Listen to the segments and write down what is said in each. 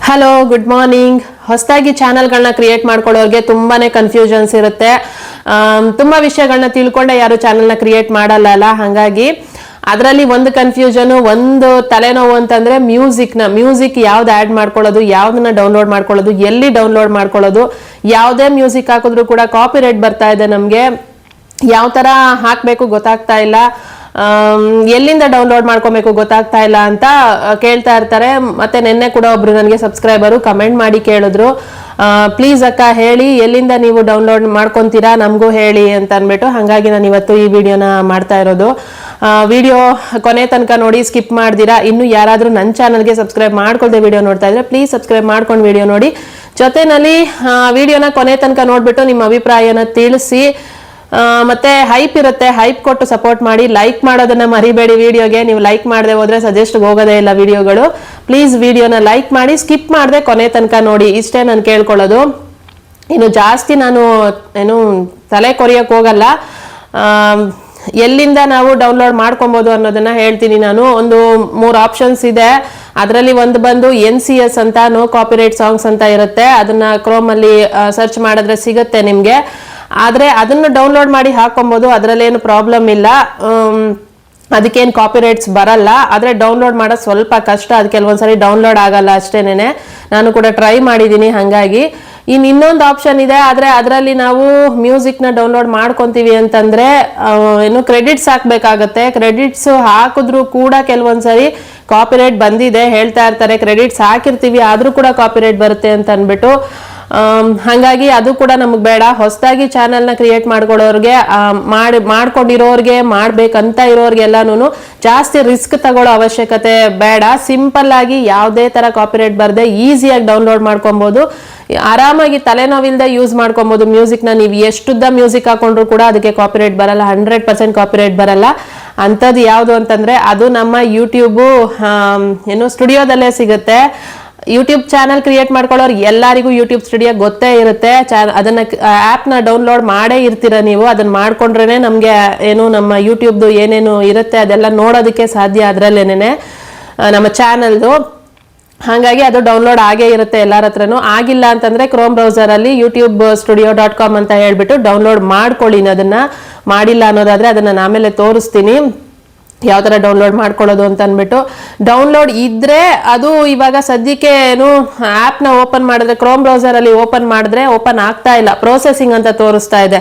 Hello, good morning. ಹೊಸದಾಗಿ ಚಾನಲ್ಗಳನ್ನ create ಮಾಡ್ಕೊಳ್ಳೋರಿಗೆ ತುಂಬಾನೇ ಕನ್ಫ್ಯೂಷನ್ಸ್ ಇರುತ್ತೆ. ತುಂಬಾ ವಿಷಯಗಳನ್ನ ತಿಳ್ಕೊಂಡೆ ಯಾರು ಚಾನಲ್ನ ಕ್ರಿಯೇಟ್ ಮಾಡಲ್ಲ. ಹಾಗಾಗಿ ಅದರಲ್ಲಿ ಒಂದು ಕನ್ಫ್ಯೂಷನ್, ಒಂದು ತಲೆನೋವು ಅಂತಂದ್ರೆ ಮ್ಯೂಸಿಕ್ ಯಾವ್ದು ಆ್ಯಡ್ ಮಾಡ್ಕೊಳ್ಳೋದು, ಯಾವ್ದನ್ನ ಡೌನ್ಲೋಡ್ ಮಾಡ್ಕೊಳ್ಳೋದು, ಎಲ್ಲಿ ಡೌನ್ಲೋಡ್ ಮಾಡ್ಕೊಳ್ಳೋದು. ಯಾವುದೇ ಮ್ಯೂಸಿಕ್ ಹಾಕಿದ್ರು ಕೂಡ ಕಾಪಿರೈಟ್ ಬರ್ತಾ ಇದೆ. ನಮಗೆ ಯಾವ ತರ ಹಾಕಬೇಕು ಗೊತ್ತಾಗ್ತಾ ಇಲ್ಲ, ಎಲ್ಲಿಂದ ಡೌನ್ಲೋಡ್ ಮಾಡ್ಕೊಬೇಕು ಗೊತ್ತಾಗ್ತಾ ಇಲ್ಲ ಅಂತ ಕೇಳ್ತಾ ಇರ್ತಾರೆ. ಮತ್ತೆ ನಿನ್ನೆ ಕೂಡ ಒಬ್ರು ನನಗೆ ಸಬ್ಸ್ಕ್ರೈಬರು ಕಮೆಂಟ್ ಮಾಡಿ ಕೇಳಿದ್ರು, ಪ್ಲೀಸ್ ಅಕ್ಕ ಹೇಳಿ ಎಲ್ಲಿಂದ ನೀವು ಡೌನ್ಲೋಡ್ ಮಾಡ್ಕೊತೀರಾ, ನಮಗೂ ಹೇಳಿ ಅಂತ ಅಂದ್ಬಿಟ್ಟು. ಹಾಗಾಗಿ ನಾನು ಇವತ್ತು ಈ ವಿಡಿಯೋನ ಮಾಡ್ತಾ ಇರೋದು. ವಿಡಿಯೋ ಕೊನೆ ತನಕ ನೋಡಿ, ಸ್ಕಿಪ್ ಮಾಡ್ದಿರಾ. ಇನ್ನು ಯಾರಾದರೂ ನನ್ನ ಚಾನಲ್ಗೆ ಸಬ್ಸ್ಕ್ರೈಬ್ ಮಾಡ್ಕೊಳ್ದೆ ವಿಡಿಯೋ ನೋಡ್ತಾ ಇದ್ರೆ ಪ್ಲೀಸ್ ಸಬ್ಸ್ಕ್ರೈಬ್ ಮಾಡ್ಕೊಂಡು ವಿಡಿಯೋ ನೋಡಿ. ಜೊತೆನಲ್ಲಿ ವಿಡಿಯೋನ ಕೊನೆ ತನಕ ನೋಡ್ಬಿಟ್ಟು ನಿಮ್ಮ ಅಭಿಪ್ರಾಯನ ತಿಳಿಸಿ. ಮತ್ತೆ ಹೈಪ್ ಇರುತ್ತೆ, ಹೈಪ್ ಕೊಟ್ಟು ಸಪೋರ್ಟ್ ಮಾಡಿ. ಲೈಕ್ ಮಾಡೋದನ್ನ ಮರಿಬೇಡಿ. ವಿಡಿಯೋಗೆ ನೀವು ಲೈಕ್ ಮಾಡದೆ ಹೋದ್ರೆ ಸಜೆಸ್ಟ್ ಹೋಗೋದೇ ಇಲ್ಲ ವಿಡಿಯೋಗಳು. ಪ್ಲೀಸ್ ವಿಡಿಯೋನ ಲೈಕ್ ಮಾಡಿ, ಸ್ಕಿಪ್ ಮಾಡದೆ ಕೊನೆ ತನಕ ನೋಡಿ. ಇಷ್ಟೇ ನಾನು ಕೇಳ್ಕೊಳ್ಳೋದು. ಇನ್ನು ಜಾಸ್ತಿ ನಾನು ತಲೆ ಕೊರಿಯಕ್ಕೆ ಹೋಗಲ್ಲ. ಎಲ್ಲಿಂದ ನಾವು ಡೌನ್ಲೋಡ್ ಮಾಡ್ಕೊಬೋದು ಅನ್ನೋದನ್ನ ಹೇಳ್ತೀನಿ. ನಾನು ಒಂದು 3 ಆಪ್ಷನ್ಸ್ ಇದೆ. ಅದರಲ್ಲಿ ಒಂದು ಬಂದು NCS ಅಂತ, ನೋ ಕಾಪಿರೈಟ್ ಸಾಂಗ್ಸ್ ಅಂತ ಇರುತ್ತೆ. ಅದನ್ನ ಕ್ರೋಮ್ ಅಲ್ಲಿ ಸರ್ಚ್ ಮಾಡಿದ್ರೆ ಸಿಗುತ್ತೆ ನಿಮ್ಗೆ. ಆದ್ರೆ ಅದನ್ನು ಡೌನ್ಲೋಡ್ ಮಾಡಿ ಹಾಕೊಬೋದು, ಅದರಲ್ಲೇನು ಪ್ರಾಬ್ಲಮ್ ಇಲ್ಲ. ಅದಕ್ಕೇನು ಕಾಪಿರೈಟ್ಸ್ ಬರಲ್ಲ. ಆದ್ರೆ ಡೌನ್ಲೋಡ್ ಮಾಡೋದು ಸ್ವಲ್ಪ ಕಷ್ಟ. ಅದು ಕೆಲವೊಂದ್ಸರಿ ಡೌನ್ಲೋಡ್ ಆಗಲ್ಲ ಅಷ್ಟೇನೆ. ನಾನು ಕೂಡ ಟ್ರೈ ಮಾಡಿದ್ದೀನಿ. ಹಾಗಾಗಿ ಇನ್ನೊಂದು ಆಪ್ಷನ್ ಇದೆ. ಆದ್ರೆ ಅದರಲ್ಲಿ ನಾವು ಮ್ಯೂಸಿಕ್ನ ಡೌನ್ಲೋಡ್ ಮಾಡ್ಕೊಂತೀವಿ ಅಂತಂದ್ರೆ ಕ್ರೆಡಿಟ್ಸ್ ಹಾಕ್ಬೇಕಾಗತ್ತೆ. ಕ್ರೆಡಿಟ್ಸ್ ಹಾಕಿದ್ರು ಕೂಡ ಕೆಲವೊಂದ್ಸರಿ ಕಾಪಿರೈಟ್ ಬಂದಿದೆ ಹೇಳ್ತಾ ಇರ್ತಾರೆ. ಕ್ರೆಡಿಟ್ಸ್ ಹಾಕಿರ್ತೀವಿ ಆದ್ರೂ ಕೂಡ ಕಾಪಿರೈಟ್ ಬರುತ್ತೆ ಅಂತ ಅಂದ್ಬಿಟ್ಟು. ಹಾಗಾಗಿ ಅದು ಕೂಡ ನಮಗ್ ಬೇಡ. ಹೊಸದಾಗಿ ಚಾನೆಲ್ನ ಕ್ರಿಯೇಟ್ ಮಾಡ್ಕೊಳ್ಳೋರ್ಗೆ, ಮಾಡ್ಕೊಂಡಿರೋರ್ಗೆ, ಮಾಡ್ಬೇಕಂತ ಇರೋರ್ಗೆಲ್ಲಾನು ಜಾಸ್ತಿ ರಿಸ್ಕ್ ತಗೊಳ್ಳೋ ಅವಶ್ಯಕತೆ ಬೇಡ. ಸಿಂಪಲ್ ಆಗಿ ಯಾವುದೇ ತರ ಕಾಪಿರೈಟ್ ಬರ್ದೆ ಈಸಿಯಾಗಿ ಡೌನ್ಲೋಡ್ ಮಾಡ್ಕೊಬಹುದು. ಆರಾಮಾಗಿ ತಲೆನೋವಿಲ್ದೆ ಯೂಸ್ ಮಾಡ್ಕೊಬಹುದು. ಮ್ಯೂಸಿಕ್ನ ನೀವು ಎಷ್ಟುದ್ದ ಮ್ಯೂಸಿಕ್ ಹಾಕೊಂಡ್ರು ಕೂಡ ಅದಕ್ಕೆ ಕಾಪಿರೈಟ್ ಬರಲ್ಲ, 100% ಕಾಪಿರೈಟ್ ಬರಲ್ಲ. ಅಂಥದ್ದು ಯಾವುದು ಅಂತಂದ್ರೆ ಅದು ನಮ್ಮ ಯೂಟ್ಯೂಬು ಸ್ಟುಡಿಯೋದಲ್ಲೇ ಸಿಗುತ್ತೆ. ಯೂಟ್ಯೂಬ್ ಚಾನಲ್ ಕ್ರಿಯೇಟ್ ಮಾಡ್ಕೊಳ್ಳೋರು ಎಲ್ಲರಿಗೂ ಯೂಟ್ಯೂಬ್ ಸ್ಟುಡಿಯೋ ಗೊತ್ತೇ ಇರುತ್ತೆ. ಅದನ್ನ ಆ್ಯಪ್ನ ಡೌನ್ಲೋಡ್ ಮಾಡೇ ಇರ್ತೀರ ನೀವು. ಅದನ್ನ ಮಾಡ್ಕೊಂಡ್ರೇನೆ ನಮಗೆ ನಮ್ಮ ಯೂಟ್ಯೂಬ್ದು ಏನೇನು ಇರುತ್ತೆ ಅದೆಲ್ಲ ನೋಡೋದಕ್ಕೆ ಸಾಧ್ಯ ಅದರಲ್ಲೇನೆ ನಮ್ಮ ಚಾನಲ್ದು. ಹಾಗಾಗಿ ಅದು ಡೌನ್ಲೋಡ್ ಆಗೇ ಇರುತ್ತೆ ಎಲ್ಲರ ಹತ್ರನೂ. ಆಗಿಲ್ಲ ಅಂತಂದ್ರೆ ಕ್ರೋಮ್ ಬ್ರೌಸರ್ ಅಲ್ಲಿ youtube.studio.com ಅಂತ ಹೇಳ್ಬಿಟ್ಟು ಡೌನ್ಲೋಡ್ ಮಾಡ್ಕೊಳ್ಳಿ. ಅದನ್ನ ಮಾಡಿಲ್ಲ ಅನ್ನೋದಾದ್ರೆ ಅದನ್ನ ನಾನು ಆಮೇಲೆ ತೋರಿಸ್ತೀನಿ ಯಾವ ತರ ಡೌನ್ಲೋಡ್ ಮಾಡ್ಕೊಳ್ಳೋದು ಅಂತ ಅಂದ್ಬಿಟ್ಟು. ಡೌನ್ಲೋಡ್ ಇದ್ರೆ ಅದು ಇವಾಗ ಸದ್ಯಕ್ಕೆ ಆ್ಯಪ್ನ ಓಪನ್ ಮಾಡಿದ್ರೆ, ಕ್ರೋಮ್ ಬ್ರೌಸರ್ ಅಲ್ಲಿ ಓಪನ್ ಮಾಡಿದ್ರೆ ಓಪನ್ ಆಗ್ತಾ ಇಲ್ಲ, ಪ್ರೊಸೆಸಿಂಗ್ ಅಂತ ತೋರಿಸ್ತಾ ಇದೆ.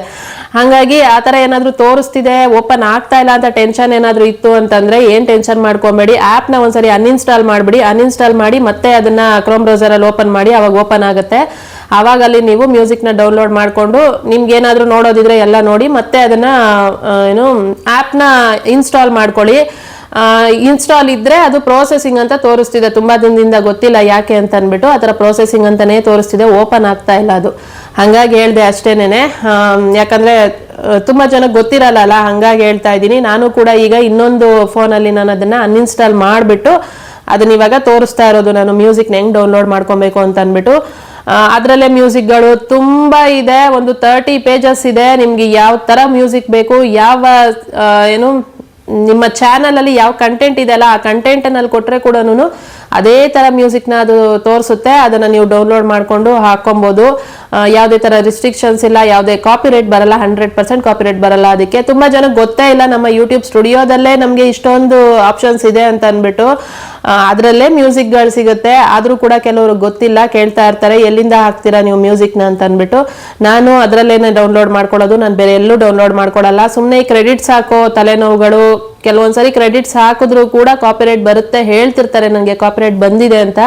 ಹಾಗಾಗಿ ಆ ತರ ಏನಾದ್ರು ತೋರಿಸ್ತಿದೆ, ಓಪನ್ ಆಗ್ತಾ ಇಲ್ಲ ಅಂತ ಟೆನ್ಷನ್ ಏನಾದ್ರು ಇತ್ತು ಅಂತಂದ್ರೆ ಏನ್ ಟೆನ್ಷನ್ ಮಾಡ್ಕೊಬೇಡಿ. ಆ್ಯಪ್ನ ಒಂದ್ಸರಿ ಅನ್ಇನ್ಸ್ಟಾಲ್ ಮಾಡ್ಬಿಡಿ. ಅನ್ಇನ್ಸ್ಟಾಲ್ ಮಾಡಿ ಮತ್ತೆ ಅದನ್ನ ಕ್ರೋಮ್ ಬ್ರೌಸರ್ ಅಲ್ಲಿ ಓಪನ್ ಮಾಡಿ, ಅವಾಗ ಓಪನ್ ಆಗುತ್ತೆ. ಅವಾಗ ಅಲ್ಲಿ ನೀವು ಮ್ಯೂಸಿಕ್ನ ಡೌನ್ಲೋಡ್ ಮಾಡ್ಕೊಂಡು ನಿಮ್ಗೆ ಏನಾದ್ರು ನೋಡೋದಿದ್ರೆ ಎಲ್ಲ ನೋಡಿ, ಮತ್ತೆ ಅದನ್ನ ಆ್ಯಪ್ನ ಇನ್ಸ್ಟಾಲ್ ಮಾಡ್ಕೊಳ್ಳಿ. ಇನ್ಸ್ಟಾಲ್ ಇದ್ರೆ ಅದು ಪ್ರೊಸೆಸಿಂಗ್ ಅಂತ ತೋರಿಸ್ತಿದೆ. ತುಂಬಾ ದಿನದಿಂದ ಗೊತ್ತಿಲ್ಲ ಯಾಕೆ ಅಂತ ಅಂದ್ಬಿಟ್ಟು ಆ ಥರ ಪ್ರೊಸೆಸಿಂಗ್ ಅಂತಾನೆ ತೋರಿಸ್ತಿದೆ, ಓಪನ್ ಆಗ್ತಾ ಇಲ್ಲ ಅದು. ಹಂಗಾಗಿ ಹೇಳ್ದೆ ಅಷ್ಟೇನೆ. ಯಾಕಂದ್ರೆ ತುಂಬಾ ಜನಕ್ಕೆ ಗೊತ್ತಿರಲ್ಲ, ಹಂಗಾಗಿ ಹೇಳ್ತಾ ಇದ್ದೀನಿ. ನಾನು ಕೂಡ ಈಗ ಇನ್ನೊಂದು ಫೋನಲ್ಲಿ ನಾನು ಅದನ್ನ ಅನ್ಇನ್ಸ್ಟಾಲ್ ಮಾಡಿಬಿಟ್ಟು ಅದನ್ನ ಇವಾಗ ತೋರಿಸ್ತಾ ಇರೋದು, ನಾನು ಮ್ಯೂಸಿಕ್ನ ಹೆಂಗ್ ಡೌನ್ಲೋಡ್ ಮಾಡ್ಕೊಬೇಕು ಅಂತ ಅಂದ್ಬಿಟ್ಟು. ಅದರಲ್ಲೇ ಮ್ಯೂಸಿಕ್ಗಳು ತುಂಬಾ ಇದೆ, ಒಂದು 30 ಪೇಜಸ್ ಇದೆ. ನಿಮ್ಗೆ ಯಾವ ತರ ಮ್ಯೂಸಿಕ್ ಬೇಕು, ಯಾವ ನಿಮ್ಮ ಚಾನಲ್ ಅಲ್ಲಿ ಯಾವ ಕಂಟೆಂಟ್ ಇದೆಯಲ್ಲ ಆ ಕಂಟೆಂಟ್ ನಲ್ಲಿ ಕೊಟ್ರೆ ಕೂಡ ಅದೇ ತರ ಮ್ಯೂಸಿಕ್ನ ಅದು ತೋರಿಸುತ್ತೆ. ಅದನ್ನ ನೀವು ಡೌನ್ಲೋಡ್ ಮಾಡ್ಕೊಂಡು ಹಾಕೊಬಹುದು. ಯಾವುದೇ ತರ ರಿಸ್ಟ್ರಿಕ್ಷನ್ಸ್ ಇಲ್ಲ, ಯಾವುದೇ ಕಾಪಿರೈಟ್ ಬರಲ್ಲ, 100% ಕಾಪಿರೈಟ್ ಬರಲ್ಲ. ಅದಕ್ಕೆ ತುಂಬಾ ಜನಕ್ಕೆ ಗೊತ್ತೇ ಇಲ್ಲ ನಮ್ಮ ಯೂಟ್ಯೂಬ್ ಸ್ಟುಡಿಯೋದಲ್ಲೇ ನಮ್ಗೆ ಇಷ್ಟೊಂದು ಆಪ್ಷನ್ಸ್ ಇದೆ ಅಂತ ಅಂದ್ಬಿಟ್ಟು. ಅದರಲ್ಲೇ ಮ್ಯೂಸಿಕ್ಗಳು ಸಿಗುತ್ತೆ. ಆದ್ರೂ ಕೂಡ ಕೆಲವರು ಗೊತ್ತಿಲ್ಲ, ಕೇಳ್ತಾ ಇರ್ತಾರೆ ಎಲ್ಲಿಂದ ಹಾಕ್ತೀರಾ ನೀವು ಮ್ಯೂಸಿಕ್ನ ಅಂತ ಅಂದ್ಬಿಟ್ಟು. ನಾನು ಅದರಲ್ಲೇನೆ ಡೌನ್ಲೋಡ್ ಮಾಡ್ಕೊಳ್ಳೋದು, ನಾನು ಬೇರೆ ಎಲ್ಲೂ ಡೌನ್ಲೋಡ್ ಮಾಡ್ಕೊಳ್ಳಲ್ಲ. ಸುಮ್ಮನೆ ಕ್ರೆಡಿಟ್ಸ್ ಹಾಕೋ ತಲೆನೋವುಗಳು. ಕೆಲವೊಂದ್ಸರಿ ಕ್ರೆಡಿಟ್ಸ್ ಹಾಕಿದ್ರು ಕೂಡ ಕಾಪಿರೈಟ್ ಬರುತ್ತೆ, ಹೇಳ್ತಿರ್ತಾರೆ ನನಗೆ ಕಾಪಿರೈಟ್ ಬಂದಿದೆ ಅಂತ.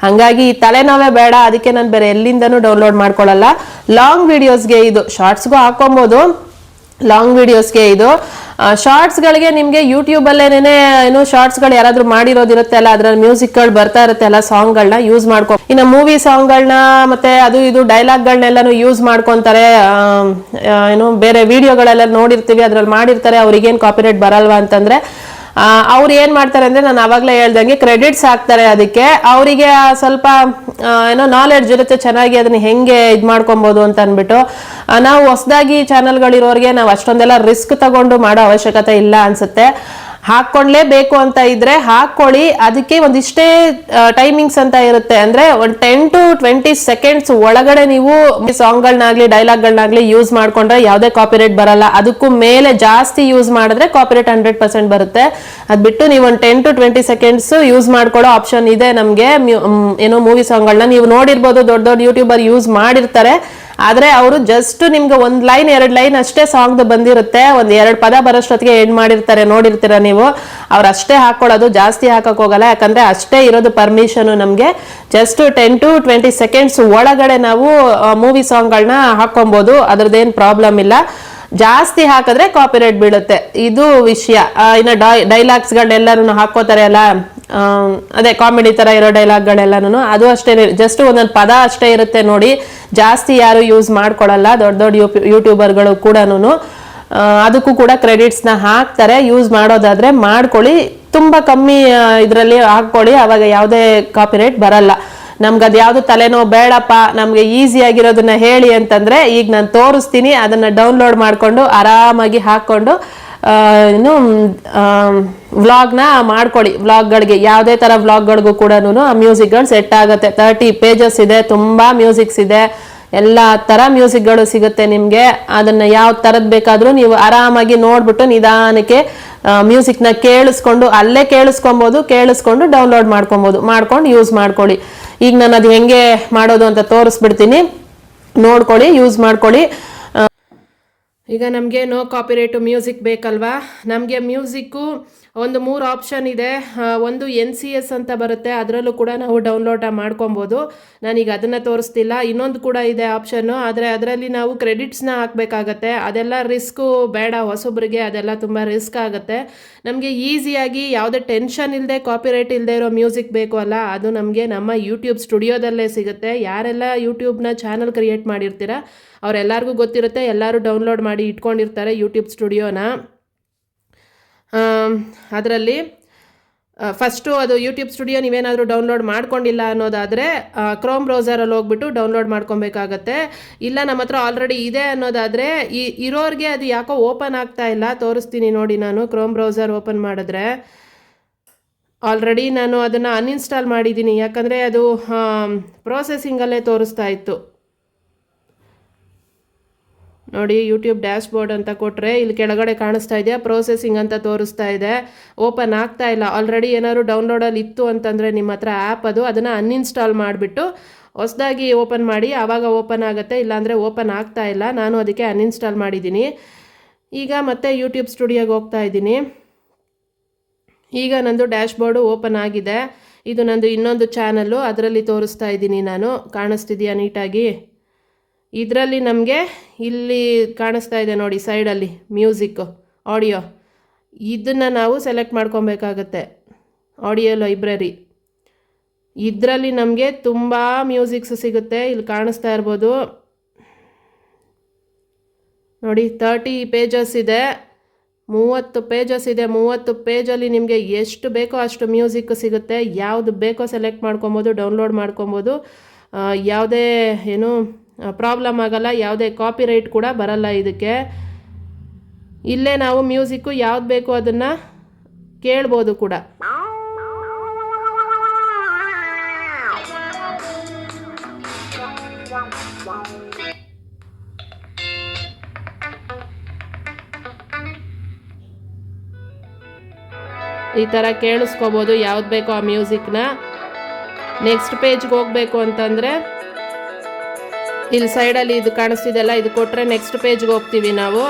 ಹಂಗಾಗಿ ತಲೆನೋವೇ ಬೇಡ. ಅದಕ್ಕೆ ನಾನು ಬೇರೆ ಎಲ್ಲಿಂದನೂ ಡೌನ್ಲೋಡ್ ಮಾಡ್ಕೊಳ್ಳಲ್ಲ. ಲಾಂಗ್ ವಿಡಿಯೋಸ್ಗೆ ಇದು, ಶಾರ್ಟ್ಸ್ಗೂ ಹಾಕೊಬಹುದು, ಲಾಂಗ್ ವಿಡಿಯೋಸ್ಗೆ ಇದು. ಶಾರ್ಟ್ಸ್ಗಳಿಗೆ ನಿಮಗೆ ಯೂಟ್ಯೂಬ್ ಅಲ್ಲೇನೆ ಶಾರ್ಟ್ಸ್ಗಳು ಯಾರಾದ್ರೂ ಮಾಡಿರೋದಿರುತ್ತೆ ಅಲ್ಲ, ಅದ್ರಲ್ಲಿ ಮ್ಯೂಸಿಕ್ಗಳು ಬರ್ತಾ ಇರುತ್ತೆ ಅಲ್ಲ, ಸಾಂಗ್ಗಳನ್ನ ಯೂಸ್ ಮಾಡ್ಕೊ. ಇನ್ನು ಮೂವಿ ಸಾಂಗ್ಗಳನ್ನ ಮತ್ತೆ ಅದು ಇದು ಡೈಲಾಗ್ಗಳನ್ನೆಲ್ಲಾನು ಯೂಸ್ ಮಾಡ್ಕೊಂತಾರೆ. ಬೇರೆ ವಿಡಿಯೋಗಳೆಲ್ಲ ನೋಡಿರ್ತೀವಿ, ಅದ್ರಲ್ಲಿ ಮಾಡಿರ್ತಾರೆ. ಅವ್ರಿಗೇನು ಕಾಪಿರೈಟ್ ಬರಲ್ವಾ ಅಂತಂದ್ರೆ ಅವ್ರು ಏನ್ ಮಾಡ್ತಾರೆ ಅಂದ್ರೆ, ನಾನು ಅವಾಗ್ಲೇ ಹೇಳ್ದಂಗೆ ಕ್ರೆಡಿಟ್ಸ್ ಹಾಕ್ತಾರೆ. ಅದಕ್ಕೆ ಅವರಿಗೆ ಸ್ವಲ್ಪ ನಾಲೆಡ್ಜ್ ಇರುತ್ತೆ, ಚೆನ್ನಾಗಿ ಅದನ್ನ ಹೆಂಗೆ ಇದ್ ಮಾಡ್ಕೊಬಹುದು ಅಂತ ಅಂದ್ಬಿಟ್ಟು. ನಾವು ಹೊಸದಾಗಿ ಚಾನಲ್ಗಳಿರೋರಿಗೆ ನಾವು ಅಷ್ಟೊಂದೆಲ್ಲ ರಿಸ್ಕ್ ತಗೊಂಡು ಮಾಡೋ ಅವಶ್ಯಕತೆ ಇಲ್ಲ ಅನ್ಸುತ್ತೆ. ಹಾಕ್ಕೊಳ್ಳೇಬೇಕು ಅಂತ ಇದ್ರೆ ಹಾಕೊಳ್ಳಿ. ಅದಕ್ಕೆ ಒಂದಿಷ್ಟೇ ಟೈಮಿಂಗ್ಸ್ ಅಂತ ಇರುತ್ತೆ. ಅಂದ್ರೆ ಒಂದು 10 to 20 ಸೆಕೆಂಡ್ಸ್ ಒಳಗಡೆ ನೀವು ಸಾಂಗ್ಗಳನ್ನಾಗ್ಲಿ ಡೈಲಾಗ್ಗಳನ್ನಾಗ್ಲಿ ಯೂಸ್ ಮಾಡ್ಕೊಂಡ್ರೆ ಯಾವುದೇ ಕಾಪಿರೈಟ್ ಬರಲ್ಲ. ಅದಕ್ಕೂ ಮೇಲೆ ಜಾಸ್ತಿ ಯೂಸ್ ಮಾಡಿದ್ರೆ ಕಾಪಿರೈಟ್ 100% ಬರುತ್ತೆ. ಅದ್ ಬಿಟ್ಟು ನೀವು ಒಂದು 10 to 20 ಸೆಕೆಂಡ್ಸ್ ಯೂಸ್ ಮಾಡ್ಕೊಳ್ಳೋ ಆಪ್ಷನ್ ಇದೆ ನಮ್ಗೆ. ಏನೋ ಮೂವಿ ಸಾಂಗ್ಗಳನ್ನ ನೀವು ನೋಡಿರ್ಬೋದು, ದೊಡ್ಡ ದೊಡ್ಡ ಯೂಟ್ಯೂಬರ್ ಯೂಸ್ ಮಾಡಿರ್ತಾರೆ. ಆದ್ರೆ ಅವರು ಜಸ್ಟ್ ನಿಮ್ಗೆ 1 ಲೈನ್ 2 ಲೈನ್ ಅಷ್ಟೇ ಸಾಂಗ್ ಬಂದಿರುತ್ತೆ, ಒಂದ್ 2 ಪದ ಬರೋಷ್ಟೊತ್ತಿಗೆ ಎಂಡ್ ಮಾಡಿರ್ತಾರೆ, ನೋಡಿರ್ತೀರ ನೀವು. ಅವ್ರು ಅಷ್ಟೇ ಹಾಕೊಳ್ಳೋದು, ಜಾಸ್ತಿ ಹಾಕಕ್ ಹೋಗಲ್ಲ. ಯಾಕಂದ್ರೆ ಅಷ್ಟೇ ಇರೋದು ಪರ್ಮಿಷನ್ ನಮ್ಗೆ. ಜಸ್ಟ್ 10 to 20 ಸೆಕೆಂಡ್ಸ್ ಒಳಗಡೆ ನಾವು ಮೂವಿ ಸಾಂಗ್ಗಳನ್ನ ಹಾಕೊಬಹುದು, ಅದ್ರದ್ದೇನ್ ಪ್ರಾಬ್ಲಮ್ ಇಲ್ಲ. ಜಾಸ್ತಿ ಹಾಕಿದ್ರೆ ಕಾಪಿರೈಟ್ ಬೀಳುತ್ತೆ, ಇದು ವಿಷಯ. ಇನ್ನು ಡೈಲಾಗ್ಸ್ಗಳೆಲ್ಲರೂ ಹಾಕೋತಾರೆ ಅಲ್ಲ, ಅದೇ ಕಾಮಿಡಿ ತರ ಇರೋ ಡೈಲಾಗ್ಗಳೆಲ್ಲನೂ ಅದು ಅಷ್ಟೇ. ಜಸ್ಟ್ ಒಂದೊಂದು ಪದ ಅಷ್ಟೇ ಇರುತ್ತೆ ನೋಡಿ, ಜಾಸ್ತಿ ಯಾರು ಯೂಸ್ ಮಾಡ್ಕೊಳಲ್ಲ. ದೊಡ್ಡ ದೊಡ್ಡ ಯೂಟ್ಯೂಬರ್ಗಳು ಕೂಡ ಅದಕ್ಕೂ ಕೂಡ ಕ್ರೆಡಿಟ್ಸ್ನ ಹಾಕ್ತಾರೆ. ಯೂಸ್ ಮಾಡೋದಾದ್ರೆ ಮಾಡ್ಕೊಳ್ಳಿ, ತುಂಬಾ ಕಮ್ಮಿ ಇದರಲ್ಲಿ ಹಾಕೊಳ್ಳಿ, ಅವಾಗ ಯಾವುದೇ ಕಾಪಿರೈಟ್ ಬರಲ್ಲ. ನಮ್ಗೆ ಅದು ಯಾವ್ದು ತಲೆನೋವು ಬೇಡಪ್ಪ, ನಮ್ಗೆ ಈಸಿ ಆಗಿರೋದನ್ನ ಹೇಳಿ ಅಂತಂದ್ರೆ ಈಗ ನಾನು ತೋರಿಸ್ತೀನಿ. ಅದನ್ನ ಡೌನ್ಲೋಡ್ ಮಾಡ್ಕೊಂಡು ಆರಾಮಾಗಿ ಹಾಕೊಂಡು ಇನ್ನು ವ್ಲಾಗ್ನ ಮಾಡ್ಕೊಳ್ಳಿ. ವ್ಲಾಗ್ಗಳಿಗೆ ಯಾವುದೇ ತರ ವ್ಲಾಗ್ಗಳಿಗೂ ಕೂಡ ಆ ಮ್ಯೂಸಿಕ್ಗಳು ಸೆಟ್ ಆಗುತ್ತೆ. 30 ಪೇಜಸ್ ಇದೆ, ತುಂಬಾ ಮ್ಯೂಸಿಕ್ಸ್ ಇದೆ, ಎಲ್ಲಾ ತರ ಮ್ಯೂಸಿಕ್ಗಳು ಸಿಗುತ್ತೆ ನಿಮ್ಗೆ. ಅದನ್ನ ಯಾವ ತರದ್ ಬೇಕಾದ್ರೂ ನೀವು ಆರಾಮಾಗಿ ನೋಡ್ಬಿಟ್ಟು ನಿಧಾನಕ್ಕೆ ಮ್ಯೂಸಿಕ್ನ ಕೇಳಿಸ್ಕೊಂಡು ಅಲ್ಲೇ ಕೇಳಿಸ್ಕೊಂಡು ಡೌನ್ಲೋಡ್ ಮಾಡ್ಕೊಂಡು ಯೂಸ್ ಮಾಡ್ಕೊಳ್ಳಿ. ಈಗ ನಾನು ಅದು ಹೆಂಗೆ ಮಾಡೋದು ಅಂತ ತೋರಿಸ್ಬಿಡ್ತೀನಿ, ನೋಡ್ಕೊಳ್ಳಿ, ಯೂಸ್ ಮಾಡ್ಕೊಳ್ಳಿ. ಈಗ ನಮಗೆ ನೋ ಕಾಪಿರೈಟ್ ಮ್ಯೂಸಿಕ್ ಬೇಕಲ್ವಾ? ನಮಗೆ ಮ್ಯೂಸಿಕ್ಕು ಒಂದು 3 ಆಪ್ಷನ್ ಇದೆ. ಒಂದು NCS ಅಂತ ಬರುತ್ತೆ, ಅದರಲ್ಲೂ ಕೂಡ ನಾವು ಡೌನ್ಲೋಡ್ ಮಾಡ್ಕೊಬೋದು. ನಾನೀಗ ಅದನ್ನು ತೋರಿಸ್ತಿಲ್ಲ. ಇನ್ನೊಂದು ಕೂಡ ಇದೆ ಆಪ್ಷನ್ನು, ಆದರೆ ಅದರಲ್ಲಿ ನಾವು ಕ್ರೆಡಿಟ್ಸ್ನ ಹಾಕಬೇಕಾಗತ್ತೆ. ಅದೆಲ್ಲ ರಿಸ್ಕು ಬೇಡ ಹೊಸೊಬ್ರಿಗೆ, ಅದೆಲ್ಲ ತುಂಬ ರಿಸ್ಕ್ ಆಗುತ್ತೆ. ನಮಗೆ ಈಸಿಯಾಗಿ ಯಾವುದೇ ಟೆನ್ಷನ್ ಇಲ್ಲದೆ ಕಾಪಿರೈಟ್ ಇಲ್ಲದೆ ಇರೋ ಮ್ಯೂಸಿಕ್ ಬೇಕು ಅಲ್ಲ, ಅದು ನಮಗೆ ನಮ್ಮ ಯೂಟ್ಯೂಬ್ ಸ್ಟುಡಿಯೋದಲ್ಲೇ ಸಿಗುತ್ತೆ. ಯಾರೆಲ್ಲ ಯೂಟ್ಯೂಬ್ನ ಚಾನಲ್ ಕ್ರಿಯೇಟ್ ಮಾಡಿರ್ತೀರ ಅವರೆಲ್ಲರಿಗೂ ಗೊತ್ತಿರುತ್ತೆ, ಎಲ್ಲರೂ ಡೌನ್ಲೋಡ್ ಮಾಡಿ ಇಟ್ಕೊಂಡಿರ್ತಾರೆ ಯೂಟ್ಯೂಬ್ ಸ್ಟುಡಿಯೋನ. ಅದರಲ್ಲಿ ಫಸ್ಟು ಅದು ಯೂಟ್ಯೂಬ್ ಸ್ಟುಡಿಯೋ ನೀವೇನಾದರೂ ಡೌನ್ಲೋಡ್ ಮಾಡ್ಕೊಂಡಿಲ್ಲ ಅನ್ನೋದಾದರೆ ಕ್ರೋಮ್ ಬ್ರೌಸರಲ್ಲಿ ಹೋಗ್ಬಿಟ್ಟು ಡೌನ್ಲೋಡ್ ಮಾಡ್ಕೊಬೇಕಾಗತ್ತೆ. ಇಲ್ಲ ನಮ್ಮ ಹತ್ರ ಆಲ್ರೆಡಿ ಇದೆ ಅನ್ನೋದಾದರೆ ಇರೋರಿಗೆ ಅದು ಯಾಕೋ ಓಪನ್ ಆಗ್ತಾ ಇಲ್ಲ. ತೋರಿಸ್ತೀನಿ ನೋಡಿ. ನಾನು ಕ್ರೋಮ್ ಬ್ರೌಸರ್ ಓಪನ್ ಮಾಡಿದ್ರೆ ಆಲ್ರೆಡಿ ನಾನು ಅದನ್ನು ಅನ್ಇನ್ಸ್ಟಾಲ್ ಮಾಡಿದ್ದೀನಿ, ಯಾಕಂದರೆ ಅದು ಪ್ರೋಸೆಸಿಂಗಲ್ಲೇ ತೋರಿಸ್ತಾ ಇತ್ತು. ನೋಡಿ, ಯೂಟ್ಯೂಬ್ ಡ್ಯಾಶ್ ಬೋರ್ಡ್ ಅಂತ ಕೊಟ್ಟರೆ ಇಲ್ಲಿ ಕೆಳಗಡೆ ಕಾಣಿಸ್ತಾ ಇದೆಯಾ, ಪ್ರೋಸೆಸಿಂಗ್ ಅಂತ ತೋರಿಸ್ತಾ ಇದೆ. ಓಪನ್ ಆಗ್ತಾ ಇಲ್ಲ. ಆಲ್ರೆಡಿ ಏನಾದ್ರು ಡೌನ್ಲೋಡಲ್ಲಿ ಇತ್ತು ಅಂತಂದರೆ ನಿಮ್ಮ ಹತ್ರ ಆ್ಯಪ್, ಅದನ್ನು ಅನ್ಇನ್ಸ್ಟಾಲ್ ಮಾಡಿಬಿಟ್ಟು ಹೊಸದಾಗಿ ಓಪನ್ ಮಾಡಿ, ಆವಾಗ ಓಪನ್ ಆಗುತ್ತೆ. ಇಲ್ಲಾಂದರೆ ಓಪನ್ ಆಗ್ತಾ ಇಲ್ಲ. ನಾನು ಅದಕ್ಕೆ ಅನ್ಇನ್ಸ್ಟಾಲ್ ಮಾಡಿದ್ದೀನಿ. ಈಗ ಮತ್ತೆ ಯೂಟ್ಯೂಬ್ ಸ್ಟುಡಿಯೋಗೆ ಹೋಗ್ತಾ ಇದ್ದೀನಿ. ಈಗ ನಂದು ಡ್ಯಾಶ್ ಬೋರ್ಡು ಓಪನ್ ಆಗಿದೆ. ಇದು ನಂದು ಇನ್ನೊಂದು ಚಾನಲ್ಲು, ಅದರಲ್ಲಿ ತೋರಿಸ್ತಾ ಇದ್ದೀನಿ ನಾನು. ಕಾಣಿಸ್ತಿದೆಯಾ ನೀಟಾಗಿ? ಇದರಲ್ಲಿ ನಮಗೆ ಇಲ್ಲಿ ಕಾಣಿಸ್ತಾ ಇದೆ ನೋಡಿ ಸೈಡಲ್ಲಿ ಮ್ಯೂಸಿಕ್, ಆಡಿಯೋ. ಇದನ್ನು ನಾವು ಸೆಲೆಕ್ಟ್ ಮಾಡ್ಕೊಬೇಕಾಗತ್ತೆ, ಆಡಿಯೋ ಲೈಬ್ರರಿ. ಇದರಲ್ಲಿ ನಮಗೆ ತುಂಬ ಮ್ಯೂಸಿಕ್ಸ್ ಸಿಗುತ್ತೆ. ಇಲ್ಲಿ ಕಾಣಿಸ್ತಾ ಇರ್ಬೋದು ನೋಡಿ, 30 ಪೇಜಸ್ ಇದೆ, 30 ಪೇಜಸ್ ಇದೆ. 30 ಪೇಜಲ್ಲಿ ನಿಮಗೆ ಎಷ್ಟು ಬೇಕೋ ಅಷ್ಟು ಮ್ಯೂಸಿಕ್ ಸಿಗುತ್ತೆ. ಯಾವುದು ಬೇಕೋ ಸೆಲೆಕ್ಟ್ ಮಾಡ್ಕೊಬೋದು, ಡೌನ್ಲೋಡ್ ಮಾಡ್ಕೊಬೋದು. ಯಾವುದೇ ಏನು ಪ್ರಾಬ್ಲಮ್ ಆಗಲ್ಲ, ಯಾವುದೇ ಕಾಪಿರೈಟ್ ಕೂಡ ಬರಲ್ಲ ಇದಕ್ಕೆ. ಇಲ್ಲೇ ನಾವು ಮ್ಯೂಸಿಕ್ಕು ಯಾವ್ದು ಬೇಕೋ ಅದನ್ನು ಕೇಳ್ಬೋದು ಕೂಡ. ಈ ಥರ ಕೇಳಿಸ್ಕೋಬೋದು ಯಾವ್ದು ಬೇಕೋ ಆ ಮ್ಯೂಸಿಕ್ನ. ನೆಕ್ಸ್ಟ್ ಪೇಜ್ಗೆ ಹೋಗಬೇಕು ಅಂತಂದರೆ ಇಲ್ಲಿ ಸೈಡಲ್ಲಿ ಇದು ಕಾಣಿಸ್ತಿದೆಯಲ್ಲ, ಇದು ಕೊಟ್ಟರೆ ನೆಕ್ಸ್ಟ್ ಪೇಜ್ಗೆ ಹೋಗ್ತೀವಿ ನಾವು.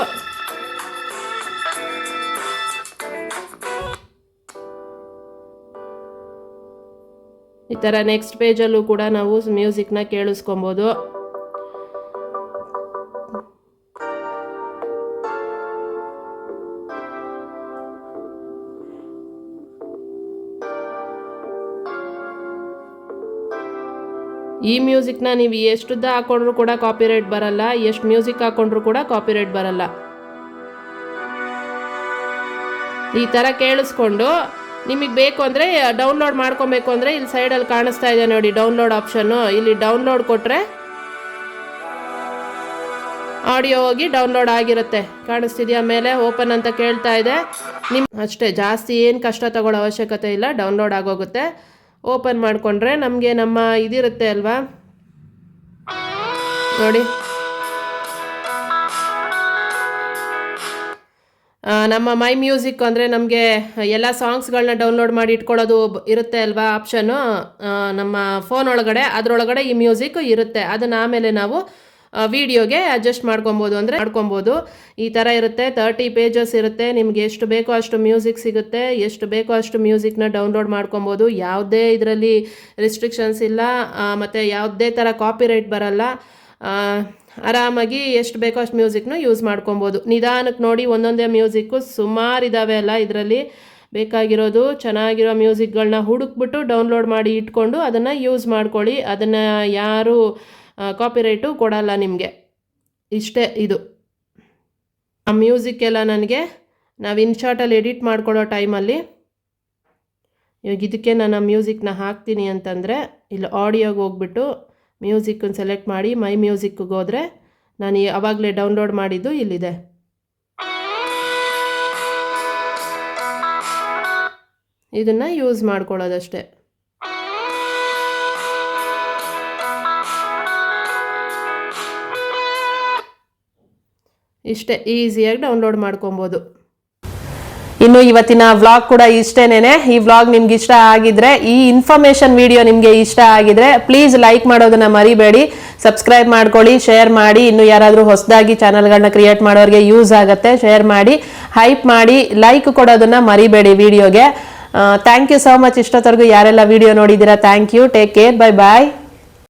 ಈ ಥರ ನೆಕ್ಸ್ಟ್ ಪೇಜಲ್ಲೂ ಕೂಡ ನಾವು ಮ್ಯೂಸಿಕ್ನ ಕೇಳಿಸ್ಕೊಬೋದು. ಈ ಮ್ಯೂಸಿಕ್ನ ನೀವು ಎಷ್ಟುದ್ದ ಹಾಕೊಂಡ್ರು ಕೂಡ ಕಾಪಿರೈಟ್ ಬರಲ್ಲ, ಎಷ್ಟು ಮ್ಯೂಸಿಕ್ ಹಾಕೊಂಡ್ರು ಕೂಡ ಕಾಪಿರೈಟ್ ಬರಲ್ಲ. ಈ ಥರ ಕೇಳಿಸ್ಕೊಂಡು ನಿಮಗೆ ಬೇಕು ಅಂದರೆ ಡೌನ್ಲೋಡ್ ಮಾಡ್ಕೊಬೇಕು ಅಂದರೆ ಇಲ್ಲಿ ಸೈಡಲ್ಲಿ ಕಾಣಿಸ್ತಾ ಇದೆ ನೋಡಿ ಡೌನ್ಲೋಡ್ ಆಪ್ಷನ್ನು. ಇಲ್ಲಿ ಡೌನ್ಲೋಡ್ ಕೊಟ್ಟರೆ ಆಡಿಯೋ ಹೋಗಿ ಡೌನ್ಲೋಡ್ ಆಗಿರುತ್ತೆ. ಕಾಣಿಸ್ತಿದೆಯಾ ಮೇಲೆ ಓಪನ್ ಅಂತ ಕೇಳ್ತಾ ಇದೆ. ಅಷ್ಟೇ, ಜಾಸ್ತಿ ಏನು ಕಷ್ಟ ತಗೊಳ್ಳೋ ಅವಶ್ಯಕತೆ ಇಲ್ಲ, ಡೌನ್ಲೋಡ್ ಆಗೋಗುತ್ತೆ. ಓಪನ್ ಮಾಡಿಕೊಂಡ್ರೆ ನಮಗೆ ನಮ್ಮ ಇದಿರುತ್ತೆ ಅಲ್ವಾ ನೋಡಿ, ನಮ್ಮ ಮೈ ಮ್ಯೂಸಿಕ್ ಅಂದರೆ ನಮಗೆ ಎಲ್ಲ ಸಾಂಗ್ಸ್ಗಳನ್ನ ಡೌನ್ಲೋಡ್ ಮಾಡಿ ಇಟ್ಕೊಳ್ಳೋದು ಇರುತ್ತೆ ಅಲ್ವಾ ಆಪ್ಷನ್ನು ನಮ್ಮ ಫೋನ್ ಒಳಗಡೆ. ಅದರೊಳಗಡೆ ಈ ಮ್ಯೂಸಿಕ್ ಇರುತ್ತೆ. ಅದನ್ನು ಆಮೇಲೆ ನಾವು ವಿಡಿಯೋಗೆ ಅಡ್ಜಸ್ಟ್ ಮಾಡ್ಕೊಬೋದು. ಈ ಥರ ಇರುತ್ತೆ. 30 ಪೇಜಸ್ ಇರುತ್ತೆ. ನಿಮ್ಗೆ ಎಷ್ಟು ಬೇಕೋ ಅಷ್ಟು ಮ್ಯೂಸಿಕ್ ಸಿಗುತ್ತೆ. ಎಷ್ಟು ಬೇಕೋ ಅಷ್ಟು ಮ್ಯೂಸಿಕ್ನ ಡೌನ್ಲೋಡ್ ಮಾಡ್ಕೊಬೋದು. ಯಾವುದೇ ಇದರಲ್ಲಿ ರಿಸ್ಟ್ರಿಕ್ಷನ್ಸ್ ಇಲ್ಲ, ಮತ್ತು ಯಾವುದೇ ಥರ ಕಾಪಿರೈಟ್ ಬರಲ್ಲ. ಆರಾಮಾಗಿ ಎಷ್ಟು ಬೇಕೋ ಅಷ್ಟು ಮ್ಯೂಸಿಕ್ನು ಯೂಸ್ ಮಾಡ್ಕೊಬೋದು. ನಿಧಾನಕ್ಕೆ ನೋಡಿ, ಒಂದೊಂದೇ ಮ್ಯೂಸಿಕ್ಕು ಸುಮಾರು ಇದ್ದಾವೆ ಅಲ್ಲ ಇದರಲ್ಲಿ. ಬೇಕಾಗಿರೋದು ಚೆನ್ನಾಗಿರೋ ಮ್ಯೂಸಿಕ್ಗಳನ್ನ ಹುಡುಕ್ಬಿಟ್ಟು ಡೌನ್ಲೋಡ್ ಮಾಡಿ ಇಟ್ಕೊಂಡು ಅದನ್ನು ಯೂಸ್ ಮಾಡ್ಕೊಳ್ಳಿ. ಅದನ್ನು ಯಾರು ಕಾಪಿರೈಟು ಕೊಡಲ್ಲ ನಿಮಗೆ. ಇಷ್ಟೇ ಇದು. ಆ ಮ್ಯೂಸಿಕ್ ಎಲ್ಲ ನನಗೆ ನಾವು ಇನ್ಶಾರ್ಟಲ್ಲಿ ಎಡಿಟ್ ಮಾಡ್ಕೊಳ್ಳೋ ಟೈಮಲ್ಲಿ, ಇವಾಗ ಇದಕ್ಕೆ ನಾನು ಆ ಮ್ಯೂಸಿಕ್ನ ಹಾಕ್ತೀನಿ ಅಂತಂದರೆ ಇಲ್ಲಿ ಆಡಿಯೋಗೆ ಹೋಗ್ಬಿಟ್ಟು ಮ್ಯೂಸಿಕ್ಕನ್ನು ಸೆಲೆಕ್ಟ್ ಮಾಡಿ ಮೈ ಮ್ಯೂಸಿಕ್ಗೆ ಹೋದರೆ ನಾನು ಆವಾಗಲೇ ಡೌನ್ಲೋಡ್ ಮಾಡಿದ್ದು ಇಲ್ಲಿದೆ. ಇದನ್ನು ಯೂಸ್ ಮಾಡ್ಕೊಳ್ಳೋದಷ್ಟೇ. ಇಷ್ಟೇ, ಈಸಿಯಾಗಿ ಡೌನ್ಲೋಡ್ ಮಾಡ್ಕೊಬೋದು. ಇನ್ನು ಇವತ್ತಿನ ವ್ಲಾಗ್ ಕೂಡ ಇಷ್ಟೇನೆ. ಈ ವ್ಲಾಗ್ ನಿಮ್ಗೆ ಇಷ್ಟ ಆಗಿದ್ರೆ, ಈ ಇನ್ಫಾರ್ಮೇಶನ್ ವಿಡಿಯೋ ನಿಮಗೆ ಇಷ್ಟ ಆಗಿದ್ರೆ ಪ್ಲೀಸ್ ಲೈಕ್ ಮಾಡೋದನ್ನ ಮರಿಬೇಡಿ. ಸಬ್ಸ್ಕ್ರೈಬ್ ಮಾಡ್ಕೊಳ್ಳಿ, ಶೇರ್ ಮಾಡಿ. ಇನ್ನು ಯಾರಾದರೂ ಹೊಸದಾಗಿ ಚಾನಲ್ಗಳನ್ನ ಕ್ರಿಯೇಟ್ ಮಾಡೋರಿಗೆ ಯೂಸ್ ಆಗುತ್ತೆ, ಶೇರ್ ಮಾಡಿ, ಹೈಪ್ ಮಾಡಿ, ಲೈಕ್ ಕೊಡೋದನ್ನ ಮರಿಬೇಡಿ ವಿಡಿಯೋಗೆ. Thank you so much. ಇಷ್ಟೊತ್ತವರೆಗೂ ಯಾರೆಲ್ಲ ವಿಡಿಯೋ ನೋಡಿದ್ದೀರಾ thank you. Take care, bye bye.